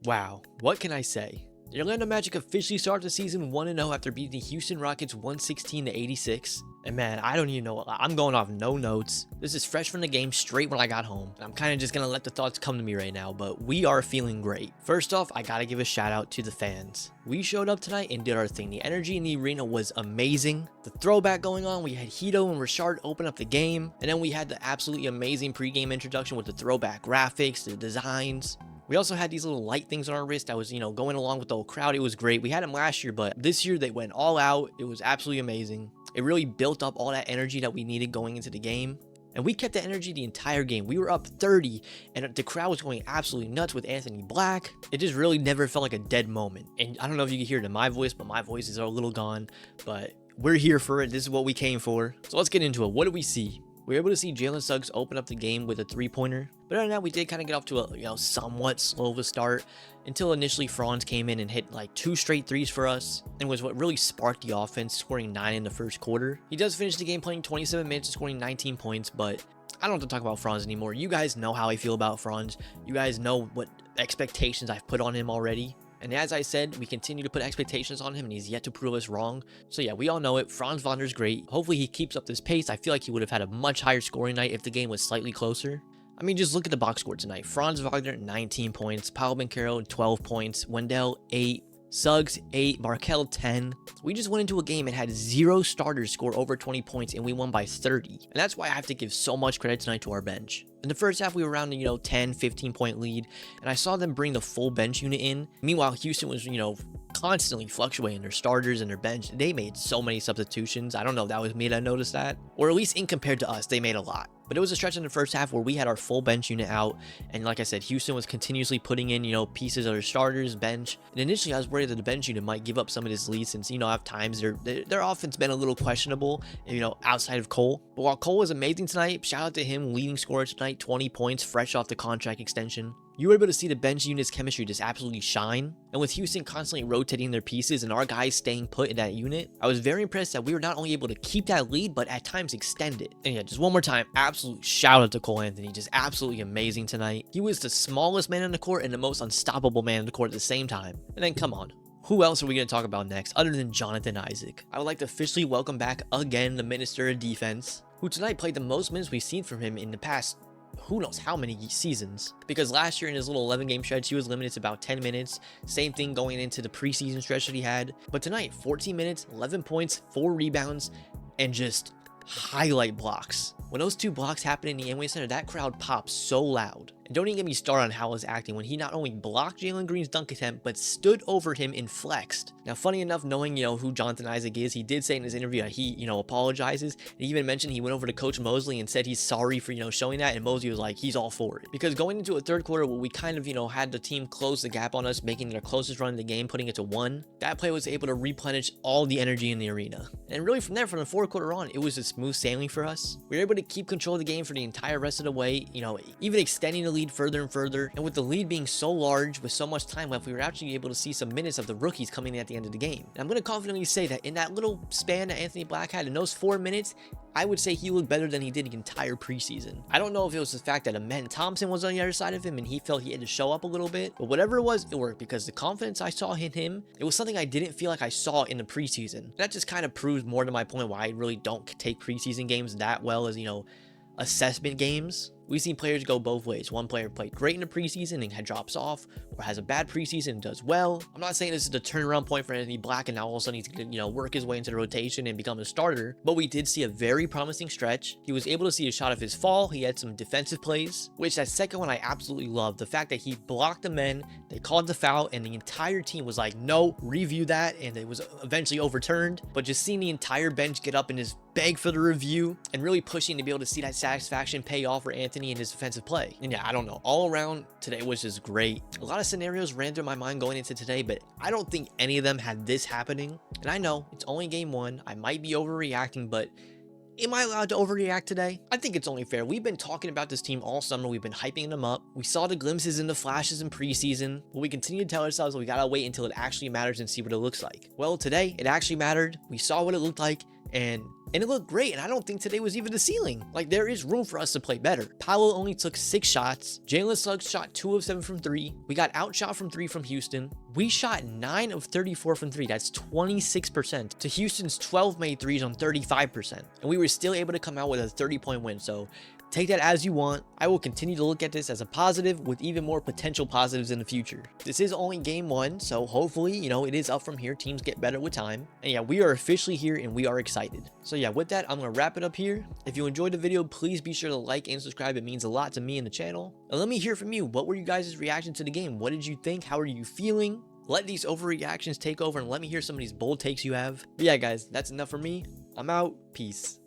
Wow, what can I say? The Orlando Magic officially started the season 1-0 after beating the Houston Rockets 116-86. And man, I don't even know. I'm going off no notes. This is fresh from the game, straight when I got home. And I'm kind of just going to let the thoughts come to me right now, but we are feeling great. First off, I got to give a shout out to the fans. We showed up tonight and did our thing. The energy in the arena was amazing. The throwback going on, we had Hito and Richard open up the game. And then we had the absolutely amazing pregame introduction with the throwback graphics, the designs. We also had these little light things on our wrist that was, going along with the whole crowd. It was great. We had them last year, but this year they went all out. It was absolutely amazing. It really built up all that energy that we needed going into the game. And we kept the energy the entire game. We were up 30, and the crowd was going absolutely nuts with Anthony Black. It just really never felt like a dead moment. And I don't know if you can hear it in my voice, but my voice is a little gone. But we're here for it. This is what we came for. So let's get into it. What did we see? We were able to see Jalen Suggs open up the game with a three-pointer. But other than that, we did kind of get off to a somewhat slow of a start until initially Franz came in and hit like 2 straight threes for us and was what really sparked the offense, scoring 9 in the first quarter. He does finish the game playing 27 minutes and scoring 19 points, but I don't have to talk about Franz anymore. You guys know how I feel about Franz. You guys know what expectations I've put on him already. And as I said, we continue to put expectations on him, and he's yet to prove us wrong. So yeah, we all know it. Franz Wagner's great. Hopefully he keeps up this pace. I feel like he would have had a much higher scoring night if the game was slightly closer. I mean, just look at the box score tonight. Franz Wagner, 19 points. Paolo Banchero, 12 points. Wendell, 8. Suggs, 8. Markel, 10. We just went into a game and had 0 starters score over 20 points, and we won by 30. And that's why I have to give so much credit tonight to our bench. In the first half, we were around a 10, 15 point lead, and I saw them bring the full bench unit in. Meanwhile, Houston was, constantly fluctuating their starters and their bench. They made so many substitutions. I don't know if that was me that noticed that, or at least in compared to us, they made a lot. But it was a stretch in the first half where we had our full bench unit out, and like I said, Houston was continuously putting in, pieces of their starters, bench. And initially, I was worried that the bench unit might give up some of this lead since, at times their offense been a little questionable, outside of Cole. But while Cole was amazing tonight, shout out to him, leading scorer tonight, 20 points, fresh off the contract extension. You were able to see the bench unit's chemistry just absolutely shine. And with Houston constantly rotating their pieces and our guys staying put in that unit, I was very impressed that we were not only able to keep that lead, but at times extend it. And yeah, just one more time, absolute shout out to Cole Anthony. Just absolutely amazing tonight. He was the smallest man on the court and the most unstoppable man on the court at the same time. And then come on. Who else are we going to talk about next other than Jonathan Isaac? I would like to officially welcome back again the Minister of Defense, who tonight played the most minutes we've seen from him in the past who knows how many seasons, because last year in his little 11-game stretch he was limited to about 10 minutes. Same thing going into the preseason stretch that he had, but tonight 14 minutes, 11 points, 4 rebounds, and just highlight blocks. When those 2 blocks happened in the Amway Center, that crowd popped so loud. And don't even get me started on how I was acting when he not only blocked Jalen Green's dunk attempt, but stood over him and flexed. Now, funny enough, knowing, who Jonathan Isaac is, he did say in his interview that he, apologizes. And he even mentioned he went over to Coach Mosley and said he's sorry for, showing that. And Mosley was like, he's all for it. Because going into a third quarter where we kind of, had the team close the gap on us, making their closest run in the game, putting it to 1, that play was able to replenish all the energy in the arena. And really from there, from the fourth quarter on, it was a smooth sailing for us. We were able to keep control of the game for the entire rest of the way, even extending the lead further and further. And with the lead being so large with so much time left, we were actually able to see some minutes of the rookies coming in at the end of the game. And I'm going to confidently say that in that little span that Anthony Black had, in those 4 minutes, I would say he looked better than he did the entire preseason. I don't know if it was the fact that Amen Thompson was on the other side of him and he felt he had to show up a little bit, but whatever it was, it worked, because the confidence I saw in him, it was something I didn't feel like I saw in the preseason. That just kind of proves more to my point why I really don't take preseason games that well as, assessment games. We've seen players go both ways. One player played great in the preseason and drops off, or has a bad preseason and does well. I'm not saying this is the turnaround point for Anthony Black and now all of a sudden he's going to, work his way into the rotation and become a starter. But we did see a very promising stretch. He was able to see a shot of his fall. He had some defensive plays, which that second one I absolutely loved. The fact that he blocked the men, they called the foul, and the entire team was like, no, review that, and it was eventually overturned. But just seeing the entire bench get up and just beg for the review and really pushing to be able to see that satisfaction pay off for Anthony and his defensive play. And yeah, I don't know. All around, today was just great. A lot of scenarios ran through my mind going into today, but I don't think any of them had this happening. And I know it's only game 1. I might be overreacting, but am I allowed to overreact today? I think it's only fair. We've been talking about this team all summer. We've been hyping them up. We saw the glimpses and the flashes in preseason, but we continue to tell ourselves we gotta wait until it actually matters and see what it looks like. Well, today it actually mattered. We saw what it looked like. and it looked great. And I don't think today was even the ceiling. Like, there is room for us to play better. Paolo only took 6 shots. Jalen Suggs shot 2 of 7 from 3. We got outshot from 3 from Houston. We shot 9 of 34 from 3. That's 26% to Houston's 12 made threes on 35%. And we were still able to come out with a 30-point win. So take that as you want. I will continue to look at this as a positive with even more potential positives in the future. This is only game 1, so hopefully, you know, it is up from here. Teams get better with time. And yeah, we are officially here and we are excited. So yeah, with that, I'm going to wrap it up here. If you enjoyed the video, please be sure to like and subscribe. It means a lot to me and the channel. And let me hear from you. What were you guys' reaction to the game? What did you think? How are you feeling? Let these overreactions take over and let me hear some of these bold takes you have. But yeah, guys, that's enough for me. I'm out. Peace.